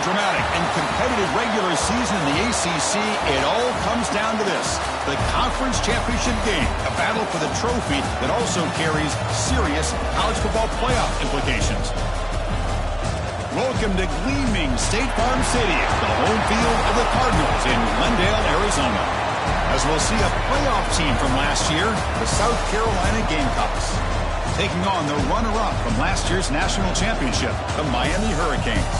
dramatic and competitive regular season in the ACC, it all comes down to this: the conference championship game, a battle for the trophy that also carries serious college football playoff implications. Welcome to gleaming State Farm Stadium, the home field of the Cardinals in Glendale, Arizona, as we'll see a playoff team from last year, the South Carolina Gamecocks, taking on the runner-up from last year's national championship, the Miami Hurricanes.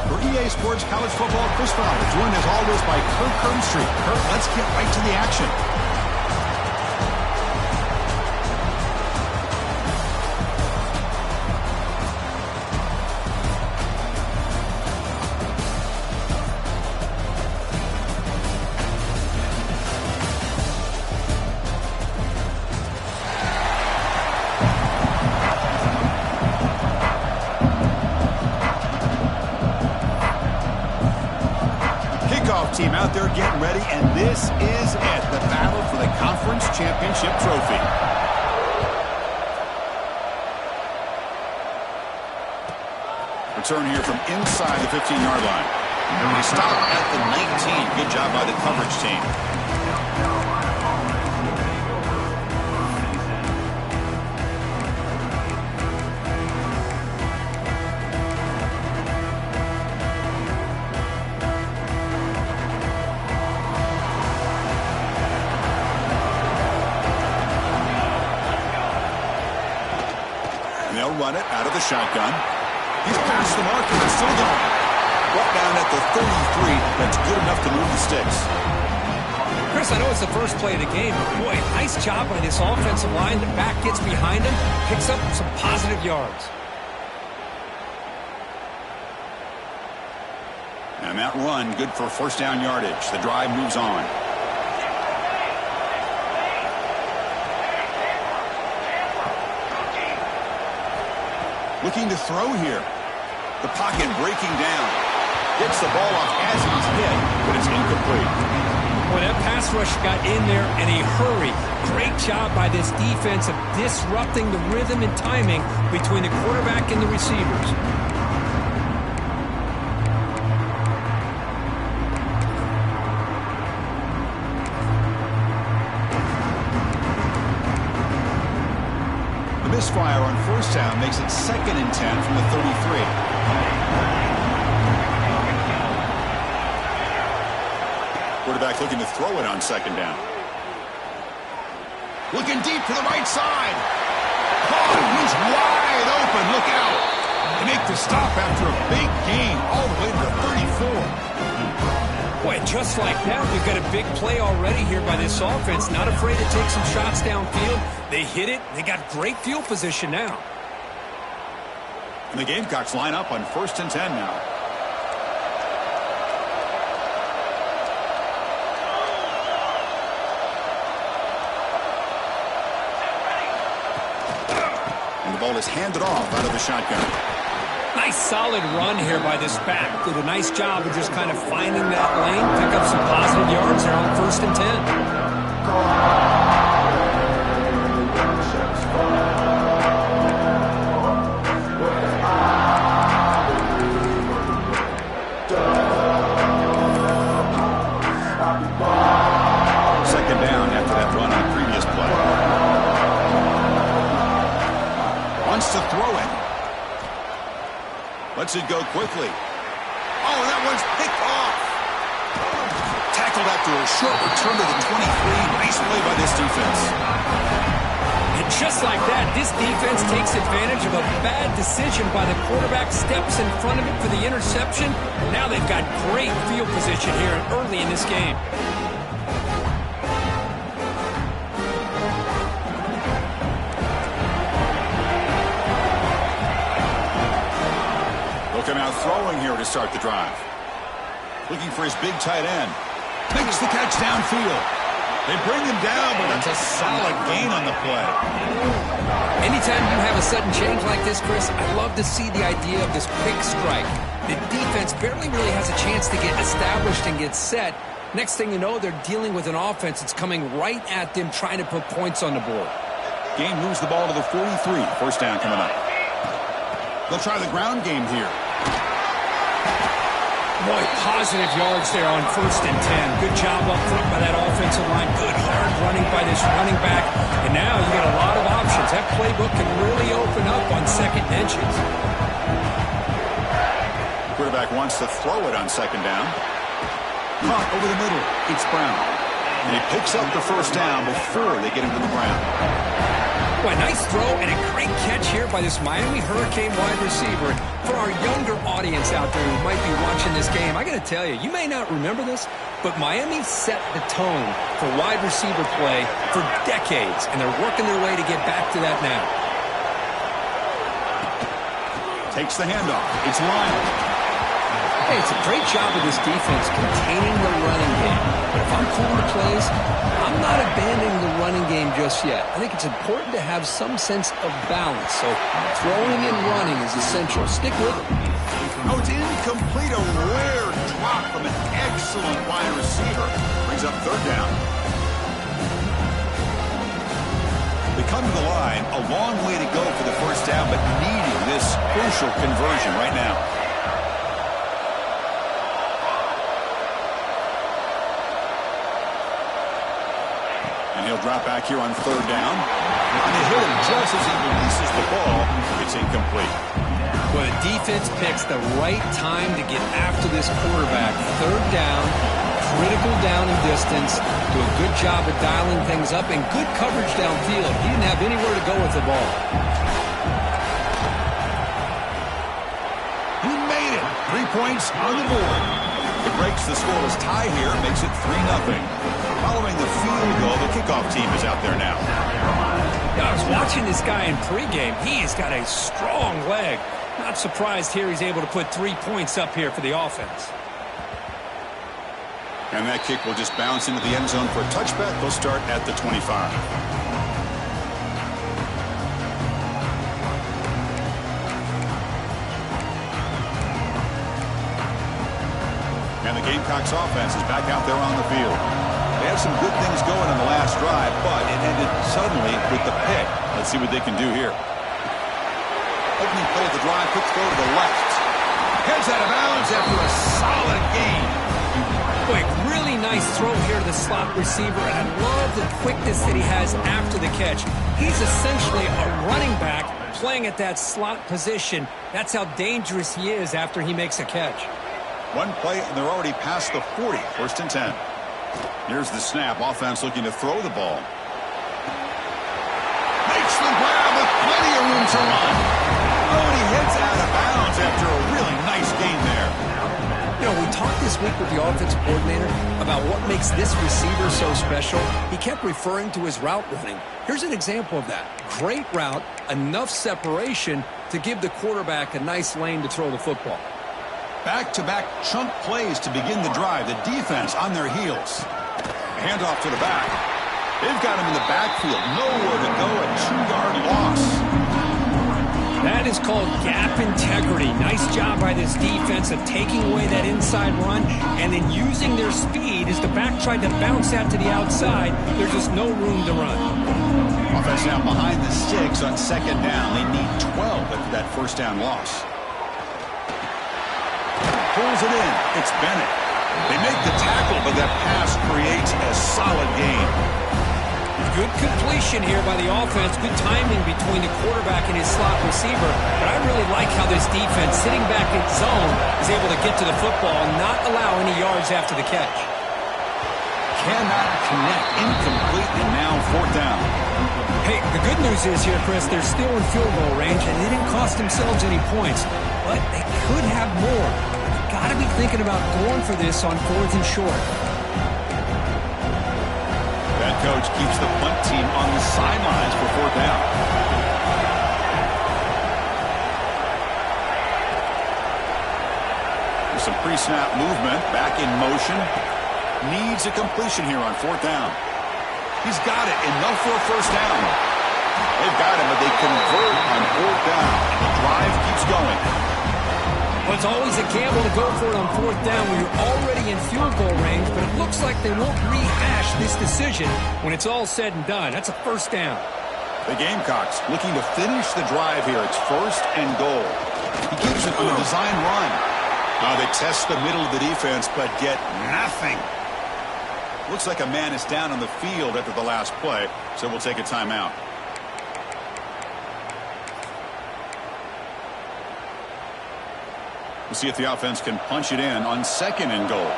For EA Sports College Football, Chris Fowler, joined as always by Kirk Herbstreit. Kirk, let's get right to the action. Team out there getting ready, and this is it, the battle for the conference championship trophy. Return here from inside the 15-yard line. They stop at the 19. Good job by the coverage team. Run it out of the shotgun. He's past the mark and it's still going. Brought down at the 33. That's good enough to move the sticks. Chris, I know it's the first play of the game, but boy, nice job by this offensive line. The back gets behind him, picks up some positive yards. And that run, good for first down yardage. The drive moves on. Looking to throw here. The pocket breaking down. Gets the ball off as he's hit, but it's incomplete. Boy, that pass rush got in there in a hurry. Great job by this defense of disrupting the rhythm and timing between the quarterback and the receivers. Misfire on first down makes it 2nd and 10 from the 33. Quarterback looking to throw it on 2nd down. Looking deep to the right side. Oh, he's wide open. Look out. They make the stop after a big gain all the way to the 34. Boy, just like that, we've got a big play already here by this offense. Not afraid to take some shots downfield. They hit it. They got great field position now. And the Gamecocks line up on 1st and 10 now. And the ball is handed off out of the shotgun. Nice solid run here by this back. Did a nice job of just kind of finding that lane, pick up some positive yards there on 1st and 10. To throw it. Lets it go quickly. Oh, that one's picked off. Tackled after a short return to the 23. Nice play by this defense. And just like that, this defense takes advantage of a bad decision by the quarterback, steps in front of it for the interception. Now they've got great field position here early in this game. Come out throwing here to start the drive. Looking for his big tight end. Makes the catch downfield. They bring him down, but that's a solid gain on the play. Anytime you have a sudden change like this, Chris, I love to see the idea of this quick strike. The defense barely really has a chance to get established and get set. Next thing you know, they're dealing with an offense that's coming right at them, trying to put points on the board. Game moves the ball to the 43. First down coming up. They'll try the ground game here. Boy, positive yards there on 1st and 10. Good job up front by that offensive line. Good hard running by this running back. And now you got a lot of options. That playbook can really open up on second and inches. Quarterback wants to throw it on 2nd down. Caught over the middle. It's Brown. And he picks up the 1st down before they get him to the ground. Well, nice throw and a great catch here by this Miami Hurricane wide receiver. For our younger audience out there who might be watching this game, I got to tell you, you may not remember this, but Miami set the tone for wide receiver play for decades, and they're working their way to get back to that now. Takes the handoff. It's Lyon. Hey, it's a great job of this defense containing the running game. But if I'm calling the plays, I'm not abandoning the running game just yet. I think it's important to have some sense of balance. So throwing and running is essential. Stick with it. Oh, it's incomplete. A rare drop from an excellent wide receiver. Brings up 3rd down. They come to the line. A long way to go for the 1st down, but needing this crucial conversion right now. He'll drop back here on 3rd down. And they hit him just as he releases the ball. It's incomplete. Well, the defense picks the right time to get after this quarterback. 3rd down, critical down and distance. Do a good job of dialing things up and good coverage downfield. He didn't have anywhere to go with the ball. He made it. 3 points on the board. It breaks the scoreless tie here. Makes it 3-0. Following the field goal, the kickoff team is out there now. I was watching this guy in pregame. He has got a strong leg. Not surprised here he's able to put 3 points up here for the offense. And that kick will just bounce into the end zone for a touchback. They'll start at the 25. And the Gamecocks offense is back out there on the field. They had some good things going on the last drive, but it ended suddenly with the pick. Let's see what they can do here. Opening play of the drive, quick throw to the left. Heads out of bounds after a solid gain. Boy, really nice throw here to the slot receiver, and I love the quickness that he has after the catch. He's essentially a running back playing at that slot position. That's how dangerous he is after he makes a catch. One play, and they're already past the 40, 1st and 10. Here's the snap. Offense looking to throw the ball. Makes the grab with plenty of room to run. Oh, and he heads out of bounds after a really nice gain there. You know, we talked this week with the offensive coordinator about what makes this receiver so special. He kept referring to his route running. Here's an example of that. Great route, enough separation to give the quarterback a nice lane to throw the football. Back-to-back chunk plays to begin the drive. The defense on their heels. Handoff to the back. They've got him in the backfield. Nowhere to go. A 2-yard loss. That is called gap integrity. Nice job by this defense of taking away that inside run and then using their speed as the back tried to bounce that to the outside. There's just no room to run. Offense now behind the 6 on 2nd down. They need 12 after that 1st down loss. Pulls it in. It's Bennett. They make the tackle, but that pass creates a solid gain. Good completion here by the offense. Good timing between the quarterback and his slot receiver. But I really like how this defense, sitting back in zone, is able to get to the football and not allow any yards after the catch. Cannot connect. Incomplete, and now 4th down. Hey, the good news is here, Chris, they're still in field goal range, and they didn't cost themselves any points. But they could have more. Got to be thinking about going for this on 4th and short. That coach keeps the punt team on the sidelines for 4th down. There's some pre-snap movement. Back in motion. Needs a completion here on 4th down. He's got it. Enough for a 1st down. They've got him, but they convert on 4th down. The drive keeps going. Well, it's always a gamble to go for it on 4th down when you're already in field goal range, but it looks like they won't rehash this decision when it's all said and done. That's a 1st down. The Gamecocks looking to finish the drive here. It's 1st and goal. He keeps it on a design run. They test the middle of the defense, but get nothing. Looks like a man is down on the field after the last play, so we'll take a timeout. We'll see if the offense can punch it in on 2nd and goal.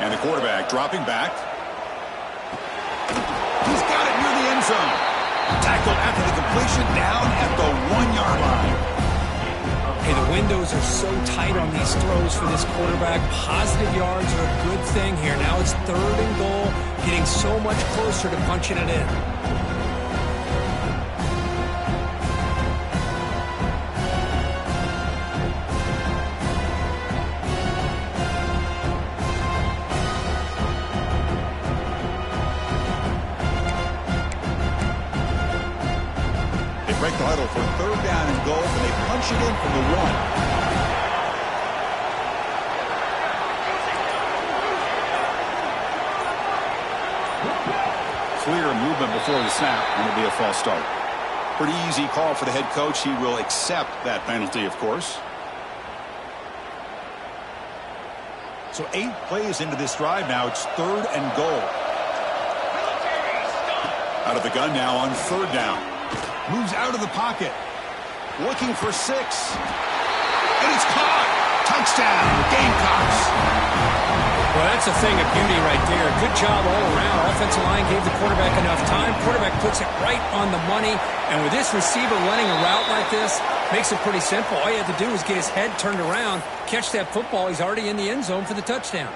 And the quarterback dropping back. He's got it near the end zone. Tackled after the completion down at the 1-yard line. Hey, the windows are so tight on these throws for this quarterback. Positive yards are a good thing here. Now it's 3rd and goal, getting so much closer to punching it in. Break the huddle for 3rd down and goal, and they punch it in from the 1. Clear movement before the snap, and it'll be a false start. Pretty easy call for the head coach. He will accept that penalty, of course. So 8 plays into this drive now. It's 3rd and goal. Out of the gun now on 3rd down. Moves out of the pocket. Looking for 6. And it's caught. Touchdown, Gamecocks. Well, that's a thing of beauty right there. Good job all around. Offensive line gave the quarterback enough time. Quarterback puts it right on the money. And with this receiver running a route like this, makes it pretty simple. All you have to do is get his head turned around, catch that football. He's already in the end zone for the touchdown.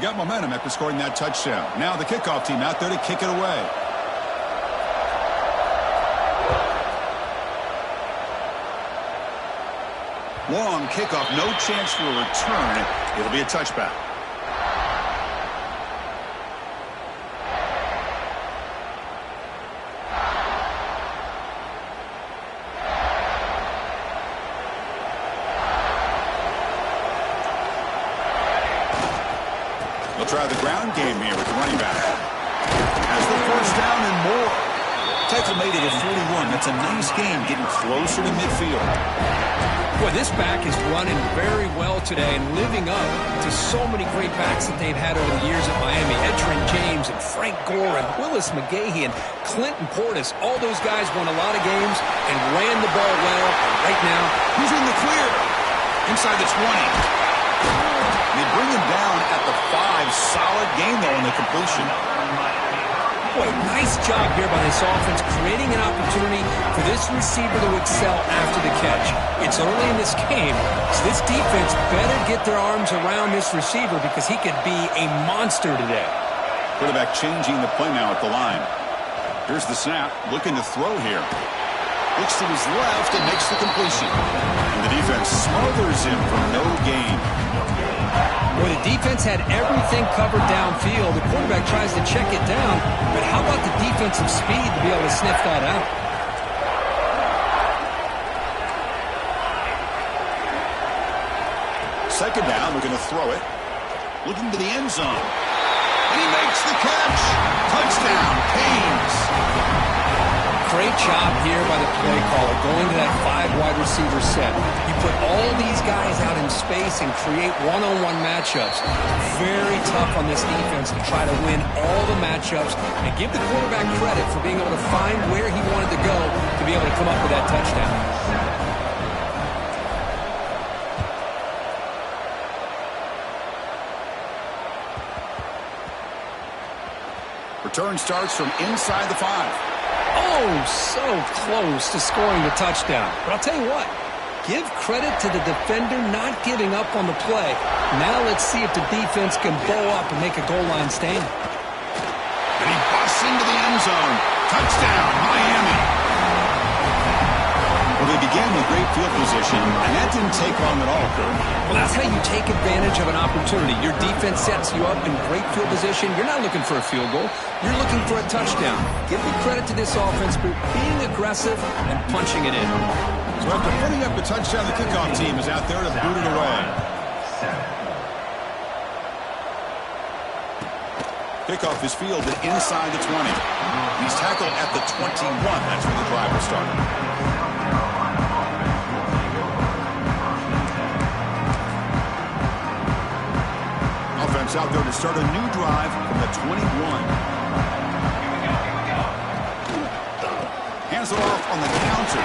Got momentum after scoring that touchdown. Now the kickoff team out there to kick it away. Long kickoff, no chance for a return. It'll be a touchback. They'll try the ground game here with the running back. Has the 1st down and more. Tackle made it at 41. That's a nice game, getting closer to midfield. Boy, this back is running very well today and living up to so many great backs that they've had over the years at Miami. Edgerrin James and Frank Gore and Willis McGahee and Clinton Portis. All those guys won a lot of games and ran the ball well. Right now, he's in the clear. Inside the 20. They bring him down at the 5. Solid game, though, in the completion. Boy, nice job here by this offense, creating an opportunity for this receiver to excel after the catch. It's early in this game, so this defense better get their arms around this receiver because he could be a monster today. Quarterback changing the play now at the line. Here's the snap, looking to throw here. Looks to his left and makes the completion. And the defense smothers him for no gain. Well, the defense had everything covered downfield. The quarterback tries to check it down, but how about the defensive speed to be able to sniff that out? Second down, we're going to throw it. Looking to the end zone. And he makes the catch. Touchdown, Canes. Great job here by the play caller, going to that 5 wide receiver set. You put all these guys out in space and create one-on-one matchups. Very tough on this defense to try to win all the matchups and give the quarterback credit for being able to find where he wanted to go to be able to come up with that touchdown. Return starts from inside the 5. Oh, so close to scoring the touchdown. But I'll tell you what, give credit to the defender not giving up on the play. Now let's see if the defense can bow up and make a goal line stand. And he busts into the end zone. Touchdown, Miami. Well, they began with great field position, and that didn't take long at all, Kurt. Well, that's how you take advantage of an opportunity. Your defense sets you up in great field position. You're not looking for a field goal. You're looking for a touchdown. Give the credit to this offense for being aggressive and punching it in. So after putting up the touchdown, the kickoff team is out there to boot it away. Kickoff is fielded inside the 20. He's tackled at the 21. That's where the drive will start. Offense out there to start a new drive from the 21. Hands it off on the counter.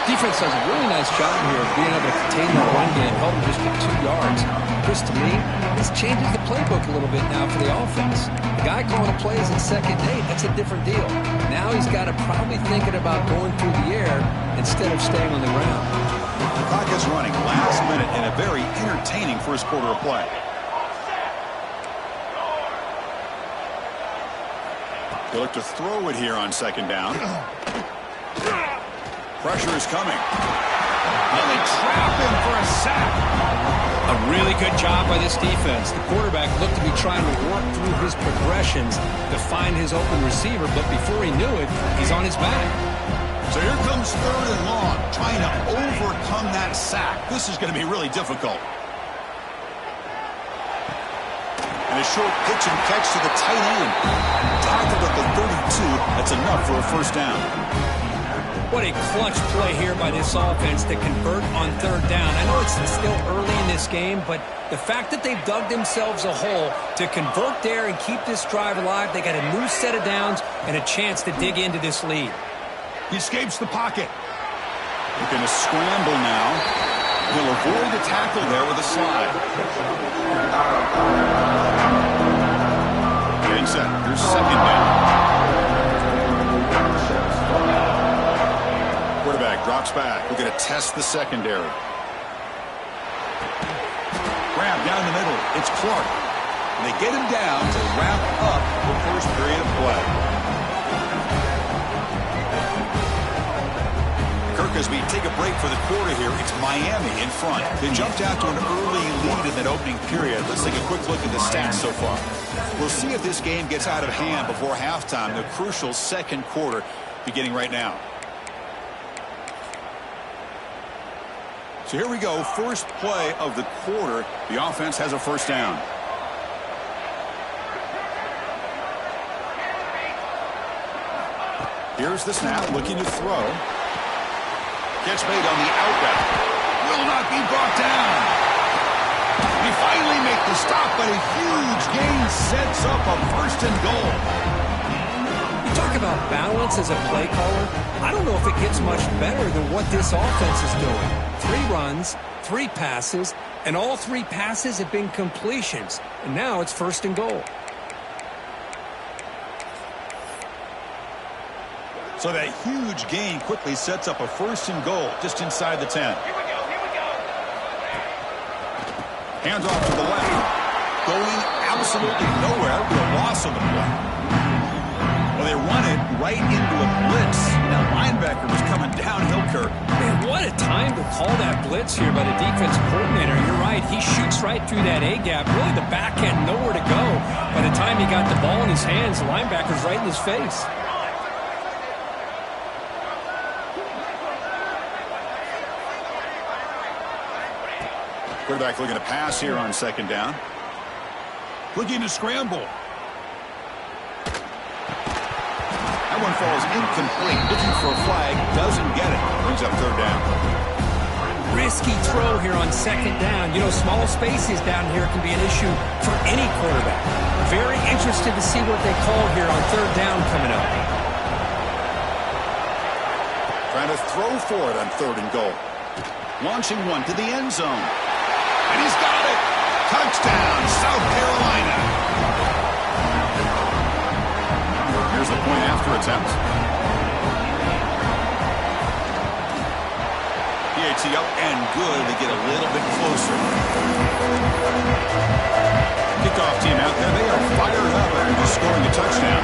Defense does a really nice job here of being able to contain that run game, held him just for 2 yards. Chris, to me, this changes the playbook a little bit now for the offense. The guy calling the plays in 2nd and 8, that's a different deal. Now he's got to probably thinking about going through the air instead of staying on the ground. The clock is running last minute in a very entertaining first quarter of play. They look to throw it here on 2nd down. Pressure is coming. And they trap him for a sack. A really good job by this defense. The quarterback looked to be trying to work through his progressions to find his open receiver, but before he knew it, he's on his back. So here comes 3rd and long, trying to overcome that sack. This is going to be really difficult. And a short pitch and catch to the tight end. Tackled at the 32. That's enough for a first down. What a clutch play here by this offense to convert on 3rd down. I know it's still early in this game, but the fact that they've dug themselves a hole to convert there and keep this drive alive, they got a new set of downs and a chance to dig into this lead. He escapes the pocket. Looking to scramble now. He'll avoid the tackle there with a slide. Getting set. Here's 2nd down. Quarterback drops back. We're going to test the secondary. Grab down the middle. It's Clark. And they get him down to wrap up the first period of play. Kirk, as we take a break for the quarter here, it's Miami in front. They jumped out to an early lead in that opening period. Let's take a quick look at the stats so far. We'll see if this game gets out of hand before halftime, the crucial 2nd quarter beginning right now. So here we go, first play of the quarter. The offense has a first down. Here's the snap, looking to throw. Catch made on the out route. Will not be brought down. He finally make the stop, but a huge gain sets up a 1st and goal. You talk about balance as a play caller. I don't know if it gets much better than what this offense is doing. 3 runs, 3 passes, and all 3 passes have been completions. And now it's 1st and goal. So that huge gain quickly sets up a 1st and goal just inside the 10. Hands off to the left. Going absolutely nowhere. It'll be a loss on the play. Well, they run it right into a blitz. That linebacker was coming downhill, Kirk. Man, what a time to call that blitz here by the defensive coordinator. You're right. He shoots right through that A-gap. Really, the back had nowhere to go. By the time he got the ball in his hands, the linebacker's right in his face. Quarterback looking to pass here on 2nd down. Looking to scramble. That one falls incomplete. Looking for a flag. Doesn't get it. Brings up 3rd down. Risky throw here on 2nd down. You know, small spaces down here can be an issue for any quarterback. Very interested to see what they call here on 3rd down coming up. Trying to throw for it on 3rd and goal. Launching one to the end zone. And he's got it. Touchdown, South Carolina. Here's the point after attempt. PAT up and good to get a little bit closer. Kickoff team out there. They are fired up after just scoring a touchdown.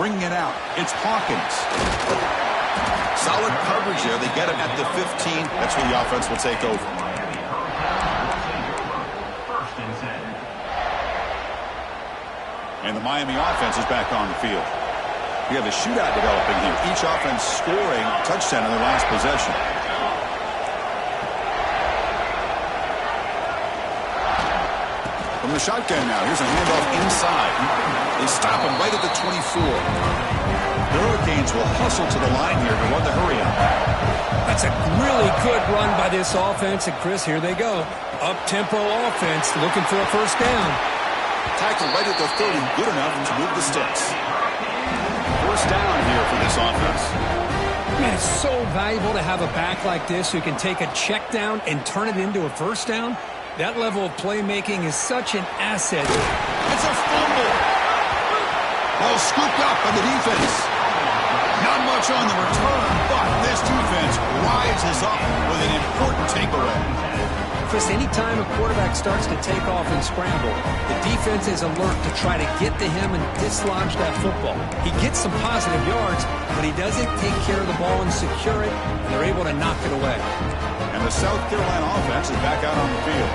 Bringing it out, it's Hawkins. Solid coverage there. They get him at the 15. That's where the offense will take over. And the Miami offense is back on the field. We have a shootout developing here. Each offense scoring a touchdown in their last possession. From the shotgun now, here's a handoff inside. They stop him right at the 24. The Hurricanes will hustle to the line here to run the hurry up. That's a really good run by this offense. And, Chris, here they go. Up-tempo offense looking for a first down. Tackle right at the 30, good enough to move the sticks. First down here for this offense. Man, it's so valuable to have a back like this who can take a check down and turn it into a first down. That level of playmaking is such an asset. It's a fumble. Ball scooped up by the defense. Not much on the return, but this defense rises up with an important takeaway. Chris, anytime a quarterback starts to take off and scramble, the defense is alert to try to get to him and dislodge that football. He gets some positive yards, but he doesn't take care of the ball and secure it, and they're able to knock it away. And the South Carolina offense is back out on the field.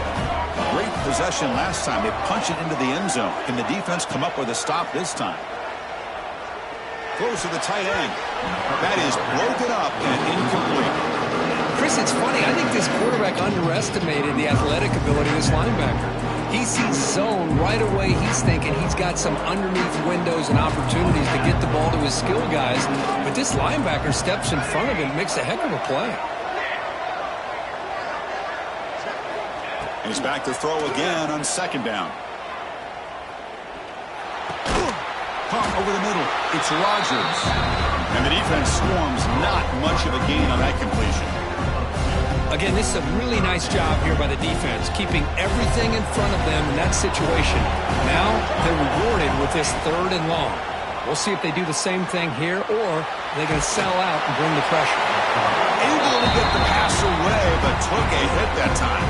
Great possession last time. They punch it into the end zone. Can the defense come up with a stop this time? Throws to the tight end. That is broken up and incomplete. Chris, it's funny. I think this quarterback underestimated the athletic ability of this linebacker. He sees zone right away. He's thinking he's got some underneath windows and opportunities to get the ball to his skill guys. But this linebacker steps in front of him and makes a heck of a play. He's back to throw again on second down. Caught over the middle. It's Rodgers. And the defense swarms. Not much of a gain on that completion. Again, this is a really nice job here by the defense, keeping everything in front of them in that situation. Now they're rewarded with this third and long. We'll see if they do the same thing here, or they're going to sell out and bring the pressure. Able to get the pass away, but took a hit that time.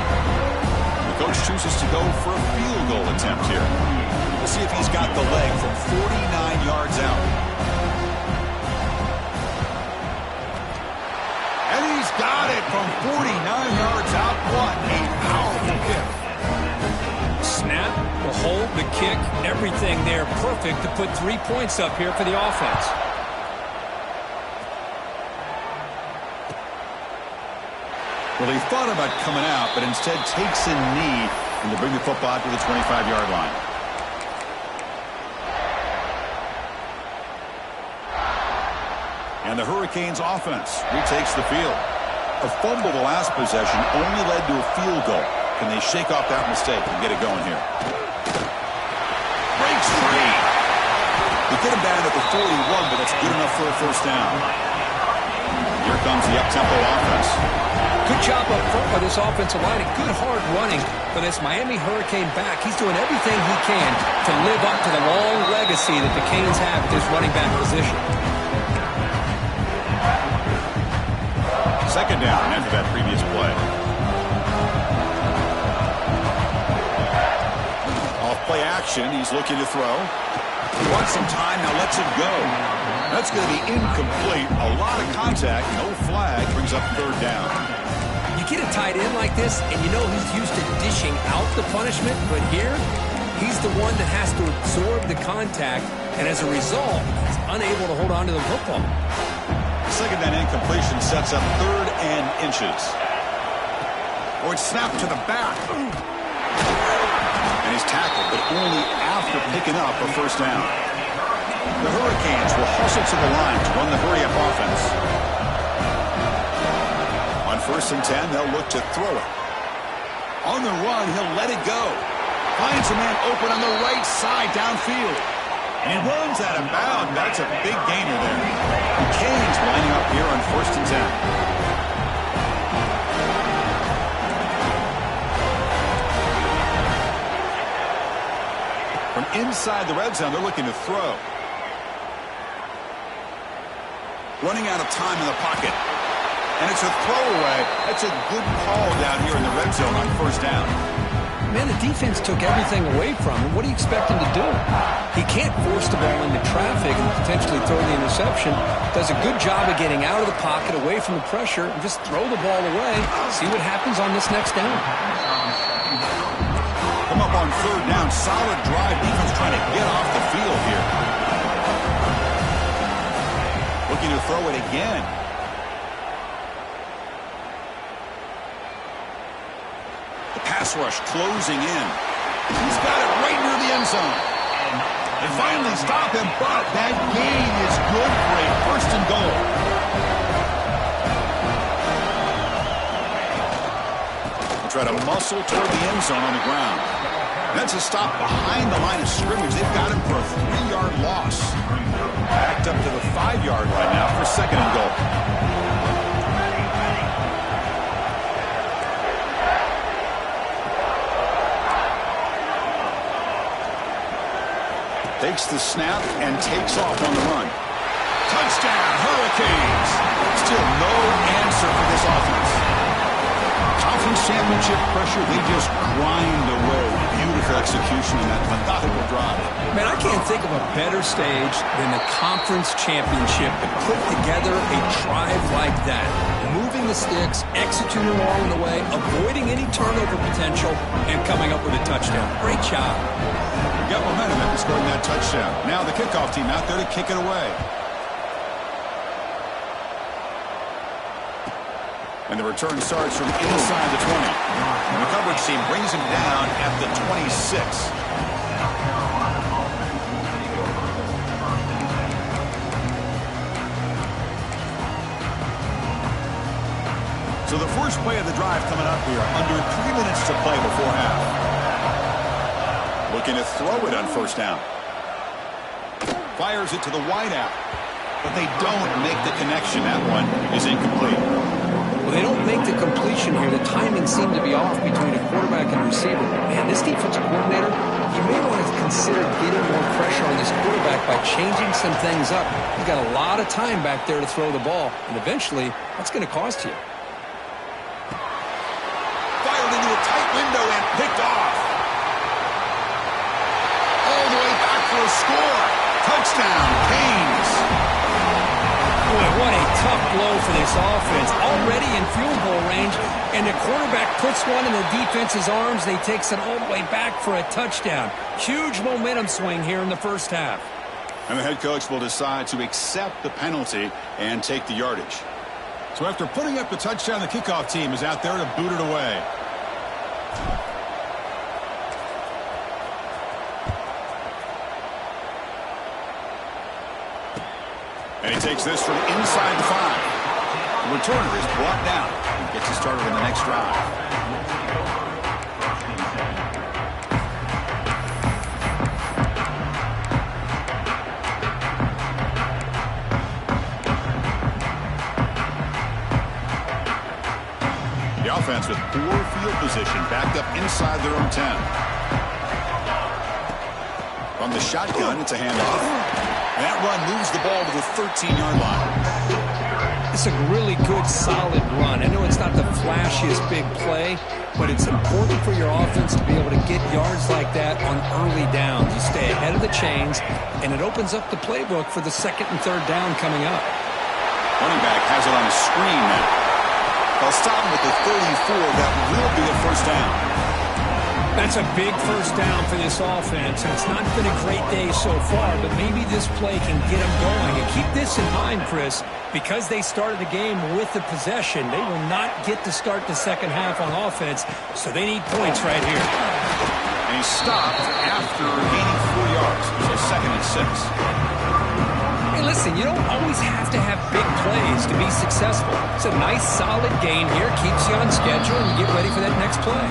The coach chooses to go for a field goal attempt here. We'll see if he's got the leg from 49 yards out. And he's got it from 49 yards out. What a powerful kick. Snap, the hold, the kick, everything there perfect to put 3 points up here for the offense. Well, he thought about coming out, but instead takes a knee and to bring the football out to the 25-yard line. And the Hurricanes offense retakes the field. A fumble the last possession only led to a field goal. Can they shake off that mistake and get it going here? Breaks free. They get him down at the 41, but that's good enough for a first down. Here comes the up-tempo offense. Good job up front by this offensive line and good hard running for this Miami Hurricane back. He's doing everything he can to live up to the long legacy that the Canes have at this running back position. Second down after that previous play. Off play action, he's looking to throw. He wants some time, now lets it go. That's going to be incomplete. A lot of contact, no flag, brings up third down. You get a tight end like this, and you know he's used to dishing out the punishment, but here, he's the one that has to absorb the contact, and as a result, he's unable to hold on to the football. Second down incompletion sets up third and inches. Or it's snapped to the back. And he's tackled, but only after picking up a first down. The Hurricanes will hustle to the line to run the hurry-up offense. On first and 10, they'll look to throw it. On the run, he'll let it go. Finds a man open on the right side downfield. And he runs out of bounds. That's a big gainer there. The Canes lining up here on first and 10. From inside the red zone, they're looking to throw. Running out of time in the pocket. And it's a throwaway. That's a good call down here in the red zone on first down. man, the defense took everything away from him. What do you expect him to do? He can't force the ball into traffic and potentially throw the interception. Does a good job of getting out of the pocket, away from the pressure, and just throw the ball away. See what happens on this next down. Come up on third down. Solid drive. Defense trying to get off the field here. Looking to throw it again. The pass rush closing in. He's got it right near the end zone. They finally stop him, but that gain is good for a first and goal. They try to muscle toward the end zone on the ground. That's a stop behind the line of scrimmage. They've got him for a 3-yard loss. Backed up to the 5-yard line now for second and goal. Takes the snap and takes off on the run. Touchdown, Hurricanes! Still no answer for this offense. Conference championship pressure, they just grind away. Beautiful execution in that methodical drive. Man, I can't think of a better stage than the conference championship to put together a drive like that. Moving the sticks, executing along the way, avoiding any turnover potential, and coming up with a touchdown. Great job. Got momentum after scoring that touchdown. Now the kickoff team out there to kick it away. And the return starts from inside the 20. And the coverage team brings him down at the 26. So the first play of the drive coming up here. Under 3 minutes to play before half. Looking to throw it on first down. Fires it to the wideout. But they don't make the connection. That one is incomplete. Well, they don't make the completion here. The timing seemed to be off between a quarterback and receiver. Man, this defensive coordinator, he may want to consider getting more pressure on this quarterback by changing some things up. He's got a lot of time back there to throw the ball. And eventually, that's going to cost you. Fired into a tight window and picked off. All the way back for a score. Touchdown, Canes. Boy, what a tough blow for this offense. Already in field goal range, and the quarterback puts one in the defense's arms, and he takes it all the way back for a touchdown. Huge momentum swing here in the first half. And the head coach will decide to accept the penalty and take the yardage. So after putting up the touchdown, the kickoff team is out there to boot it away. And he takes this from inside the 5. The returner is brought down and gets us started on the next drive. The offense with poor field position, backed up inside their own 10. From the shotgun, it's a handoff. That run moves the ball to the 13-yard line. It's a really good, solid run. I know it's not the flashiest big play, but it's important for your offense to be able to get yards like that on early downs. You stay ahead of the chains, and it opens up the playbook for the second and third down coming up. Running back has it on a screen now. They'll stop him at the 34. That will be a first down. That's a big first down for this offense, and it's not been a great day so far, but maybe this play can get them going. And keep this in mind, Chris, because they started the game with the possession, they will not get to start the second half on offense, so they need points right here. And he stopped after gaining 4 yards, so second and 6. Hey, listen, you don't always have to have big plays to be successful. It's a nice, solid gain here, keeps you on schedule, and you get ready for that next play.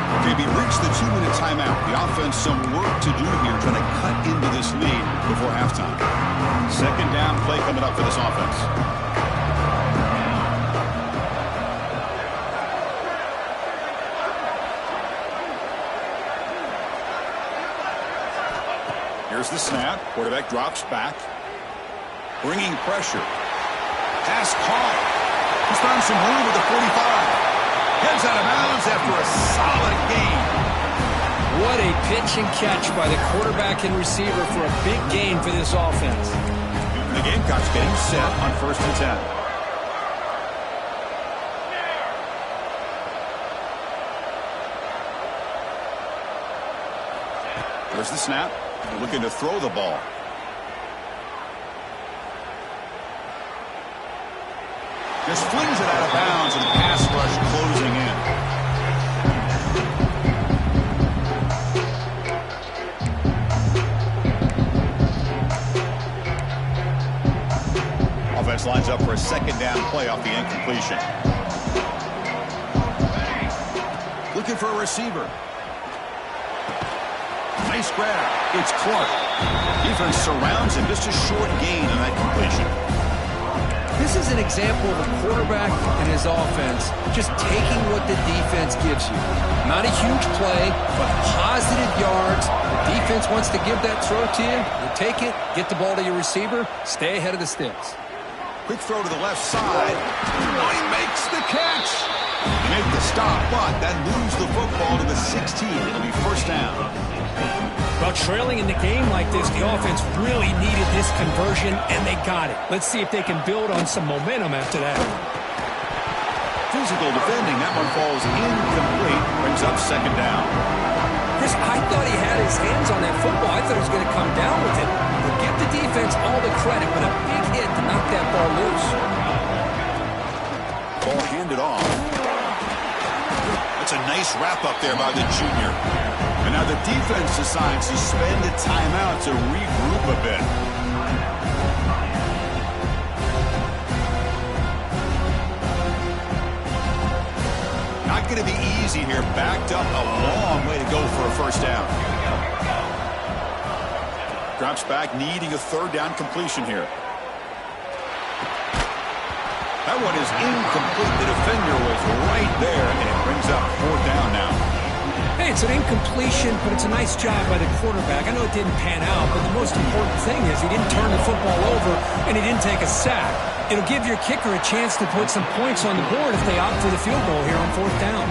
Okay, we reached the 2-minute timeout. The offense some work to do here, trying to cut into this lead before halftime. Second down play coming up for this offense. Here's the snap. Quarterback drops back. Bringing pressure. Pass caught. He's found some room at the 45. Heads out of bounds after a solid gain. What a pitch and catch by the quarterback and receiver for a big gain for this offense. The Gamecocks getting set on 1st and 10. There's the snap. Looking to throw the ball. Just flings it out of bounds, and the pass rush closing in. Offense lines up for a 2nd down play off the incompletion. Looking for a receiver. Nice grab. It's Clark. Defense surrounds him. Just a short gain on that completion. This is an example of a quarterback and his offense just taking what the defense gives you. Not a huge play, but positive yards. The defense wants to give that throw to you. You take it, get the ball to your receiver, stay ahead of the sticks. Quick throw to the left side. Oh, he makes the catch. He made the stop, but that moves the football to the 16. It'll be 1st down. Well, trailing in the game like this, the offense really needed this conversion, and they got it. Let's see if they can build on some momentum after that. Physical defending. That one falls incomplete. Brings up 2nd down. Chris, I thought he had his hands on that football. I thought he was going to come down with it. But give the defense all the credit, but a big hit to knock that ball loose. Ball handed off. That's a nice wrap-up there by the junior. And now the defense decides to spend a timeout to regroup a bit. Not going to be easy here. Backed up a long way to go for a 1st down. Drops back, needing a 3rd down completion here. That one is incomplete. The defender was right there, and it brings up 4th down now. Hey, it's an incompletion, but it's a nice job by the quarterback. I know it didn't pan out, but the most important thing is he didn't turn the football over, and he didn't take a sack. It'll give your kicker a chance to put some points on the board if they opt for the field goal here on 4th down.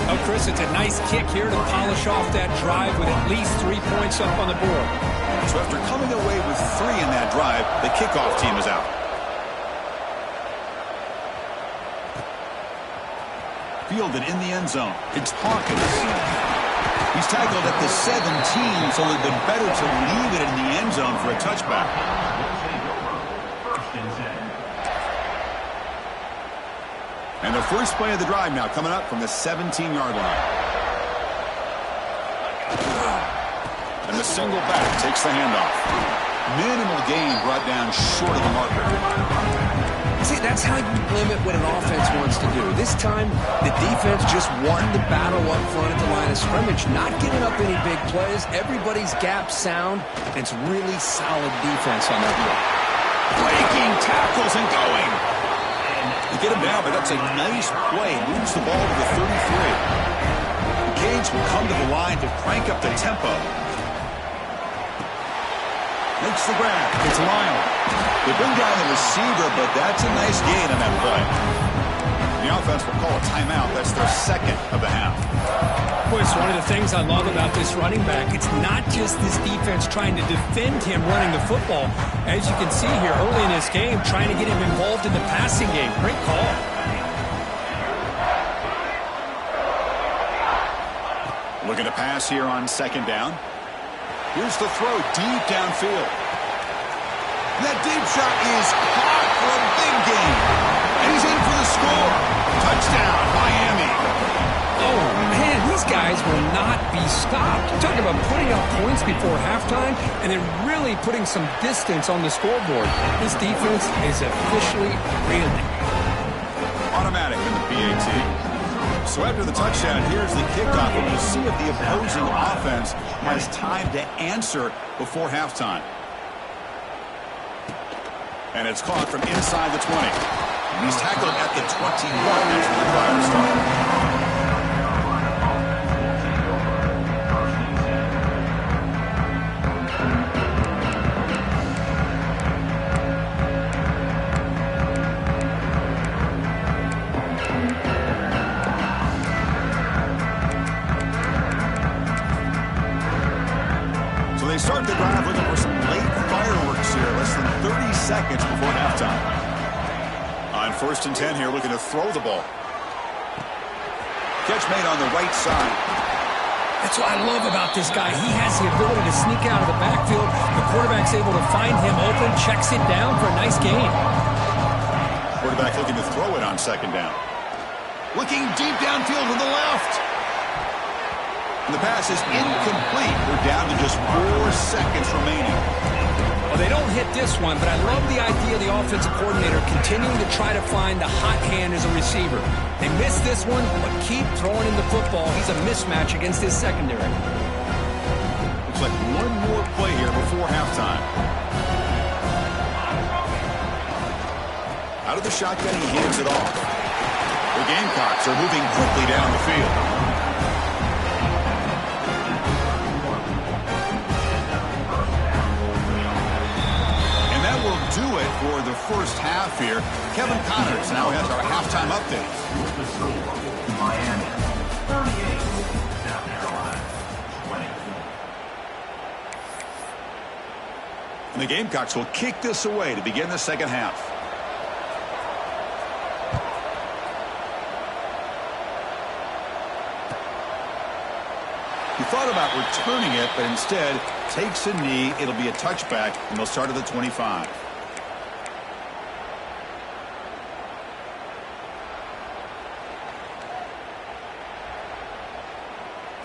Oh, Chris, it's a nice kick here to polish off that drive with at least 3 points up on the board. So after coming away with 3 in that drive, the kickoff team is out. Fielded in the end zone. It's Hawkins. He's tackled at the 17, so it would have been better to leave it in the end zone for a touchback. And the first play of the drive now coming up from the 17-yard line. And the single back takes the handoff. Minimal gain brought down short of the marker. See, that's how you limit what an offense wants to do. This time, the defense just won the battle up front at the line of scrimmage, not giving up any big plays. Everybody's gap sound, and it's really solid defense on that one. Breaking tackles and going. You get him down, but that's a nice play. Moves the ball to the 33. The Canes will come to the line to crank up the tempo. Makes the grab. It's Lyle. They bring down the receiver, but that's a nice gain on that play. The offense will call a timeout. That's their 2nd of the half. Boy, it's one of the things I love about this running back. It's not just this defense trying to defend him running the football. As you can see here early in this game, trying to get him involved in the passing game. Great call. Looking to pass here on 2nd down. Here's the throw deep downfield. That deep shot is caught for a big gain. And he's in for the score. Touchdown, Miami. Oh, man, these guys will not be stopped. Talk about putting up points before halftime and then really putting some distance on the scoreboard. This defense is officially reeling. Automatic in the PAT. So after the touchdown, here's the kickoff, and we'll see if the opposing offense has time to answer before halftime. And it's caught from inside the 20. He's tackled at the 21. That's where the drive started. First and 10 here, looking to throw the ball. Catch made on the right side. That's what I love about this guy. He has the ability to sneak out of the backfield. The quarterback's able to find him open, checks it down for a nice gain. Quarterback looking to throw it on second down. Looking deep downfield to the left. And the pass is incomplete. We're down to just 4 seconds remaining. Well, they don't hit this one, but I love the idea of the offensive coordinator continuing to try to find the hot hand as a receiver. They missed this one, but keep throwing him the football. He's a mismatch against his secondary. Looks like one more play here before halftime. Out of the shotgun, he hands it off. The Gamecocks are moving quickly down the field. Do it for the first half here. Kevin Connors now has our halftime update. The score, Miami 38, South Carolina 22. And the Gamecocks will kick this away to begin the second half. He thought about returning it, but instead takes a knee. It'll be a touchback, and they'll start at the 25.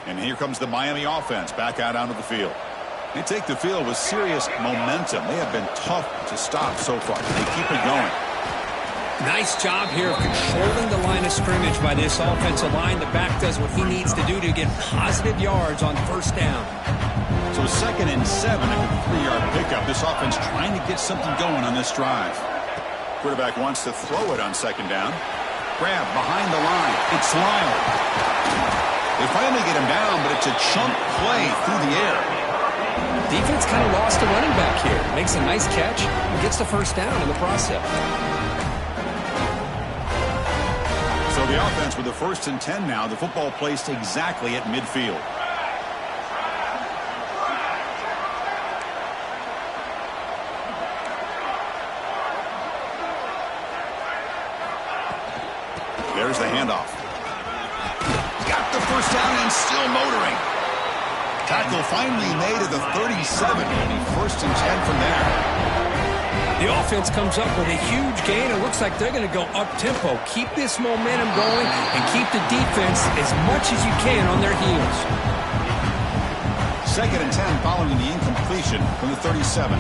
And here comes the Miami offense back out onto the field. They take the field with serious momentum. They have been tough to stop so far. They keep it going. Nice job here of controlling the line of scrimmage by this offensive line. The back does what he needs to do to get positive yards on first down. So 2nd and 7 after the 3-yard pickup. This offense trying to get something going on this drive. Quarterback wants to throw it on second down. Grab behind the line. It's Lyle. They finally get him down, but it's a chunk play through the air. Defense kind of lost a running back here. Makes a nice catch and gets the first down in the process. So the offense with the 1st and 10 now. The football placed exactly at midfield. There's the handoff. Got the first down and still motoring. Tackle finally made at the 37. It'll be 1st and 10 from there. The offense comes up with a huge gain. It looks like they're going to go up-tempo. Keep this momentum going and keep the defense as much as you can on their heels. 2nd and 10 following the incompletion from the 37.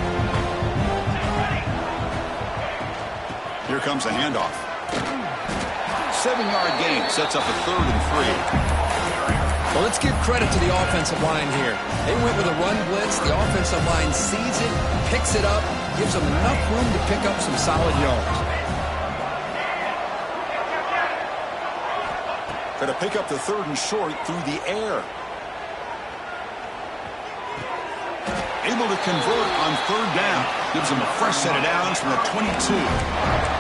Here comes the handoff. 7-yard gain sets up a 3rd and 3. Well, let's give credit to the offensive line here. They went with a run blitz. The offensive line sees it, picks it up, gives them enough room to pick up some solid yards. Got to pick up the 3rd and short through the air. Able to convert on 3rd down. Gives them a fresh set of downs from the 22.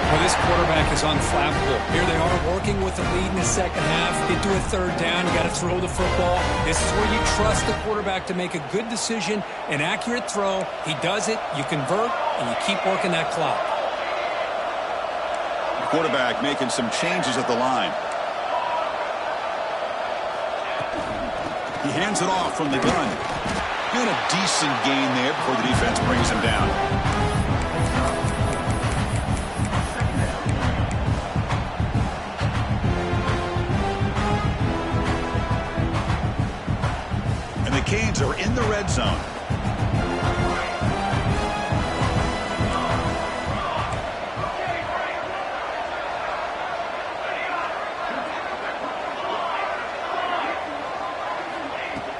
Well, this quarterback is unflappable. Here they are working with the lead in the second half. Get to a 3rd down. You got to throw the football. This is where you trust the quarterback to make a good decision, an accurate throw. He does it, you convert, and you keep working that clock. The quarterback making some changes at the line. He hands it off from the gun. And a decent gain there before the defense brings him down. And the Canes are in the red zone.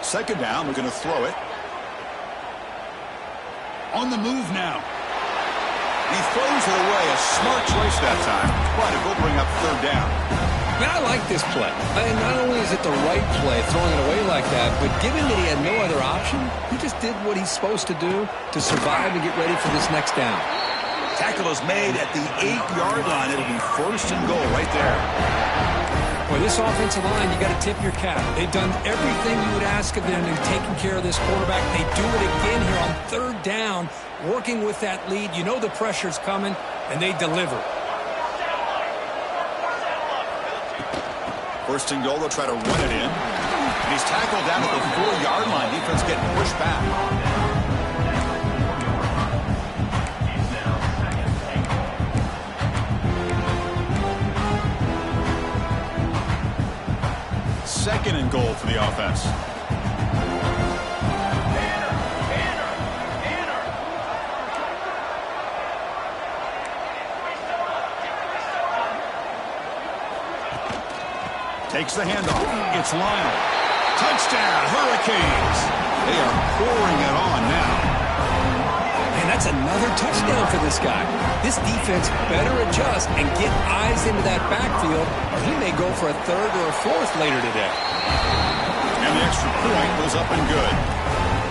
Second down, we're going to throw it. On the move now. He throws it away. A smart choice that time. But it will bring up 3rd down. Man, I like this play. And not only is it the right play, throwing it away like that, but given that he had no other option, he just did what he's supposed to do to survive and get ready for this next down. Tackle is made at the 8-yard line. It'll be 1st and goal right there. Boy, this offensive line, you got to tip your cap. They've done everything you would ask of them in taking care of this quarterback. They do it again here on 3rd down, working with that lead. You know the pressure's coming, and they deliver. First and goal, they'll try to run it in. And he's tackled down at the 4-yard line. Defense getting pushed back. Second and goal for the offense. Takes the handoff. It's Lionel. Touchdown, Hurricanes. They are pouring it on now. And that's another touchdown for this guy. This defense better adjust and get eyes into that backfield, or he may go for a third or a fourth later today. And the extra point was up and good.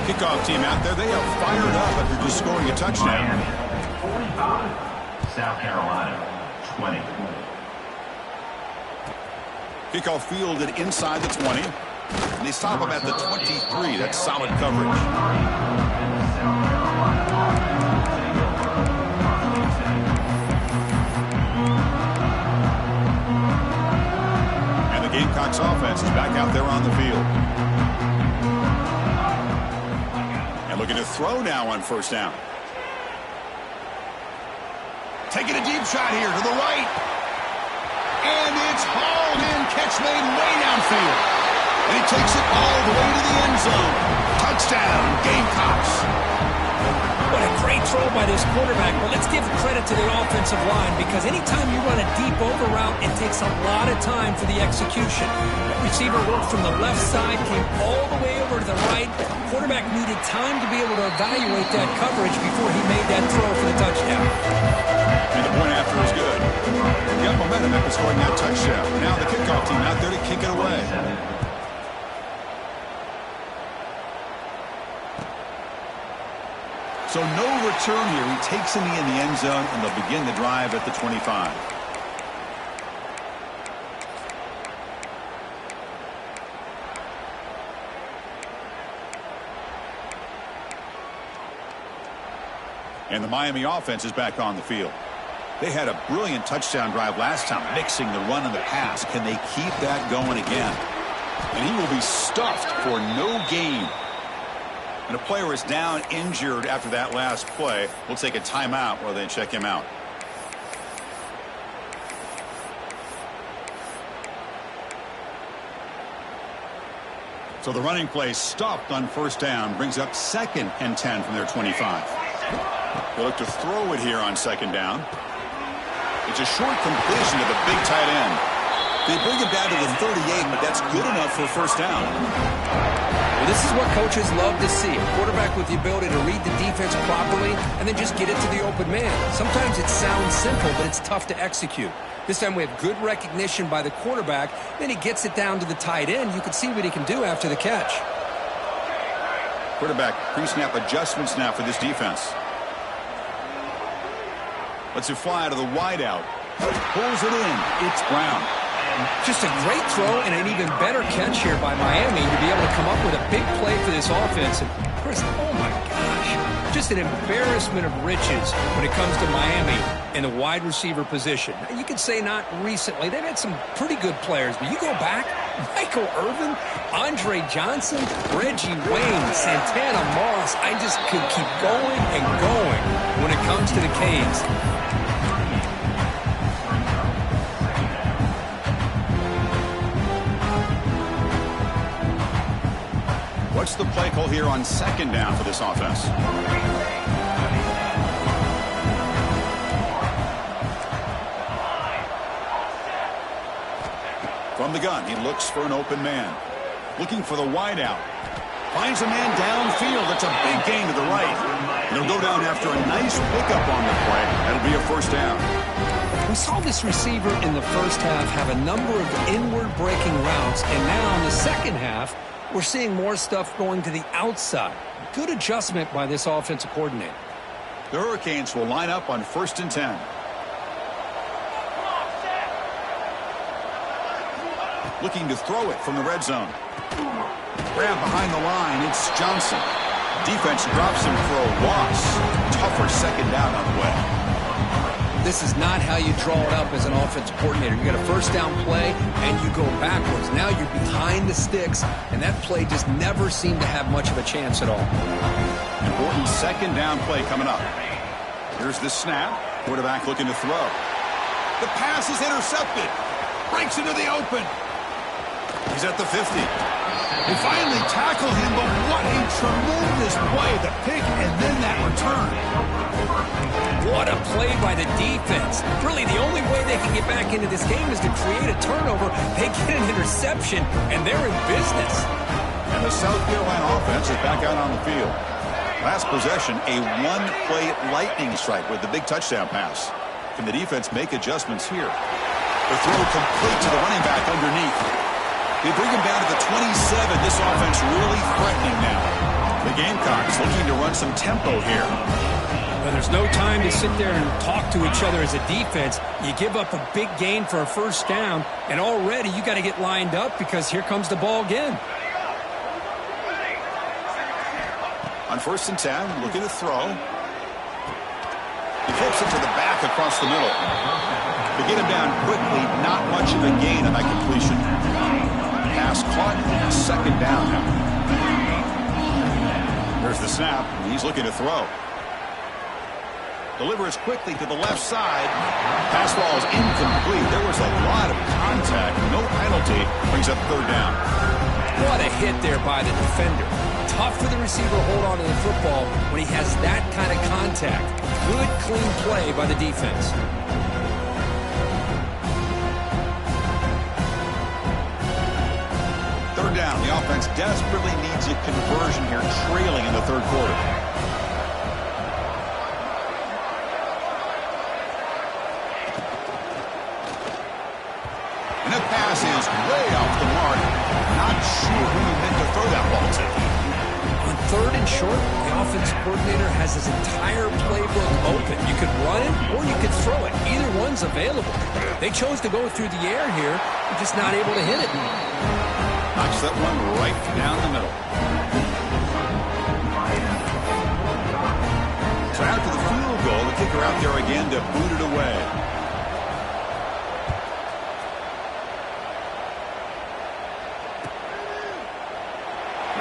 Kickoff team out there, they are fired up after just scoring a touchdown. Miami, 45. South Carolina, 20. Kickoff fielded inside the 20. And they stop him at the 23. That's solid coverage. And the Gamecocks offense is back out there on the field. And looking to throw now on first down. Taking a deep shot here to the right. And it's hauled in, catch made way downfield. And he takes it all the way to the end zone. Touchdown, Gamecocks. What a great throw by this quarterback. But let's give credit to the offensive line, because anytime you run a deep over route, it takes a lot of time for the execution. That receiver worked from the left side, came all the way over to the right. Quarterback needed time to be able to evaluate that coverage before he made that throw for the touchdown. And the point after is good. He got momentum after scoring that touchdown. Now the kickoff team out there to kick it away. So no return here. He takes in the end zone, and they'll begin the drive at the 25. And the Miami offense is back on the field. They had a brilliant touchdown drive last time, mixing the run and the pass. Can they keep that going again? And he will be stuffed for no gain. And a player is down injured after that last play. We'll take a timeout while they check him out. So the running play stopped on first down, brings up 2nd and 10 from their 25. They look to throw it here on second down. It's a short completion to the big tight end. They bring him down to the 38, but that's good enough for a first down. Well, this is what coaches love to see. A quarterback with the ability to read the defense properly and then just get it to the open man. Sometimes it sounds simple, but it's tough to execute. This time we have good recognition by the quarterback. Then he gets it down to the tight end. You can see what he can do after the catch. Quarterback pre-snap adjustments now for this defense. Lets it fly to the wideout. Pulls it in. It's Brown. Just a great throw and an even better catch here by Miami to be able to come up with a big play for this offense. And Chris, oh my gosh, just an embarrassment of riches when it comes to Miami in the wide receiver position. You could say not recently. They've had some pretty good players, but you go back, Michael Irvin, Andre Johnson, Reggie Wayne, Santana Moss. I just could keep going and going when it comes to the Canes. What's the play call here on second down for this offense? From the gun, he looks for an open man. Looking for the wideout. Finds a man downfield. It's a big gain to the right. And he'll go down after a nice pickup on the play. That'll be a first down. We saw this receiver in the first half have a number of inward breaking routes, and now in the second half, we're seeing more stuff going to the outside. Good adjustment by this offensive coordinator. The Hurricanes will line up on 1st and 10. Looking to throw it from the red zone. Grab behind the line. It's Johnson. Defense drops him for a loss. Tougher second down on the way. this is not how you draw it up as an offensive coordinator. You got a first down play, and you go backwards. Now you're behind the sticks, and that play just never seemed to have much of a chance at all. Important second down play coming up. Here's the snap. Quarterback looking to throw. The pass is intercepted. Breaks into the open. He's at the 50. They finally tackle him, but what a tremendous play. The pick and then that return. What a play by the defense. Really, the only way they can get back into this game is to create a turnover. They get an interception, and they're in business. And the South Carolina offense is back out on the field. Last possession, a one-play lightning strike with the big touchdown pass. Can the defense make adjustments here? The throw complete to the running back underneath. They bring him down to the 27. This offense really threatening now. The Gamecocks looking to run some tempo here. Well, there's no time to sit there and talk to each other as a defense. You give up a big gain for a first down, and already you got to get lined up because here comes the ball again. On 1st and 10, looking to throw. He flips it to the back across the middle. To get him down quickly, not much of a gain on that completion. Pass caught, second down now. There's the snap. He's looking to throw. Delivers quickly to the left side. Pass ball is incomplete. There was a lot of contact. No penalty. Brings up third down. What a hit there by the defender. Tough for the receiver to hold on to the football when he has that kind of contact. Good, clean play by the defense. Third down. The offense desperately needs a conversion here, trailing in the third quarter. And the pass is way off the mark. Not sure who he meant to throw that ball to. On 3rd and short, the offense coordinator has his entire playbook open. You could run it or you could throw it. Either one's available. They chose to go through the air here. They're just not able to hit it. Knocks that one right down the middle. So after the field goal, the kicker out there again to boot it away.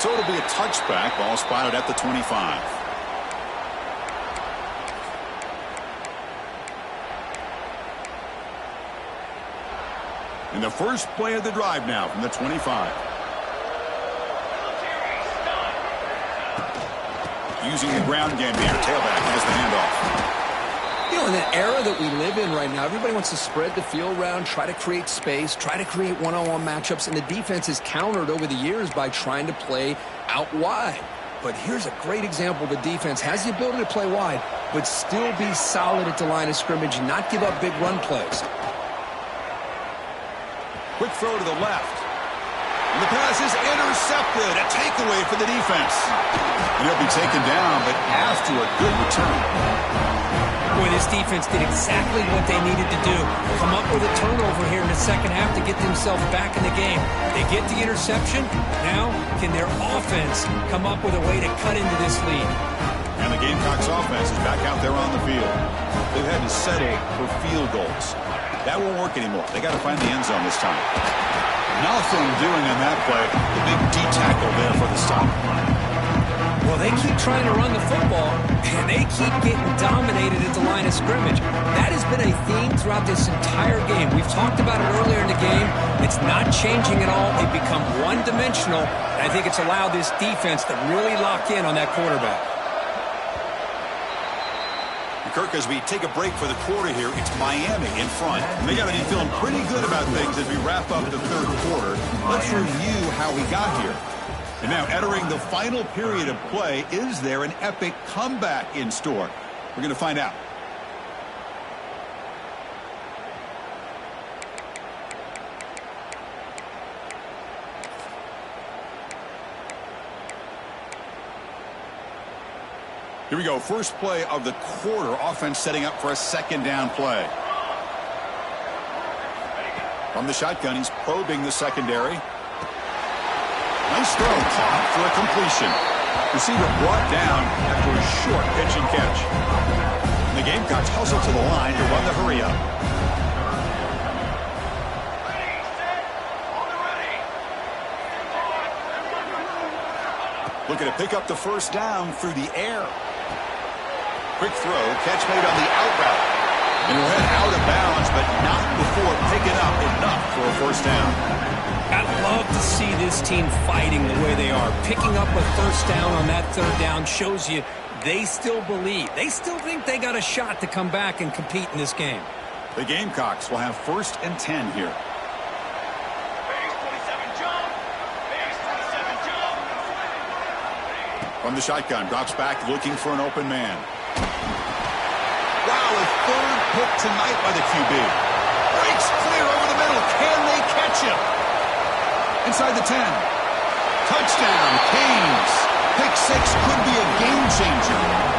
So it'll be a touchback. Ball spotted at the 25. And the first play of the drive now from the 25. Using the ground game here. Tailback has the handoff. You know, in that era that we live in right now, everybody wants to spread the field around, try to create space, try to create one-on-one matchups, and the defense is countered over the years by trying to play out wide. But here's a great example. The defense has the ability to play wide, but still be solid at the line of scrimmage and not give up big run plays. Quick throw to the left. And the pass is intercepted. A takeaway for the defense. And he'll be taken down, but after a good return. Boy, this defense did exactly what they needed to do. Come up with a turnover here in the second half to get themselves back in the game. They get the interception. Now, can their offense come up with a way to cut into this lead? And the Gamecocks offense is back out there on the field. They've had to settle for field goals. That won't work anymore. They got to find the end zone this time. Nothing doing on that play. The big D tackle there for the stop. Well, they keep trying to run the football, and they keep getting dominated at the line of scrimmage. That has been a theme throughout this entire game. We've talked about it earlier in the game. It's not changing at all. They've become one-dimensional, and I think it's allowed this defense to really lock in on that quarterback. Kirk, as we take a break for the quarter here, it's Miami in front. And they got to be feeling pretty good about things as we wrap up the third quarter. Let's review how we got here. And now entering the final period of play, is there an epic comeback in store? We're going to find out. Here we go. First play of the quarter. Offense setting up for a second down play. From the shotgun, he's probing the secondary. Nice throw, caught for a completion. Receiver brought down after a short pitch and catch. The Gamecocks hustle to the line to run the hurry-up. Looking to pick up the first down through the air. Quick throw, catch made on the out route. And we'll head out of bounds, but not before picking up enough for a first down. I'd love to see this team fighting the way they are. Picking up a first down on that third down shows you they still believe. They still think they got a shot to come back and compete in this game. The Gamecocks will have 1st and 10 here. From the shotgun, drops back looking for an open man. Wow, a 3rd pick tonight by the QB. Breaks clear over the middle. Can they catch him? Inside the 10. Touchdown, Canes. Pick 6 could be a game changer.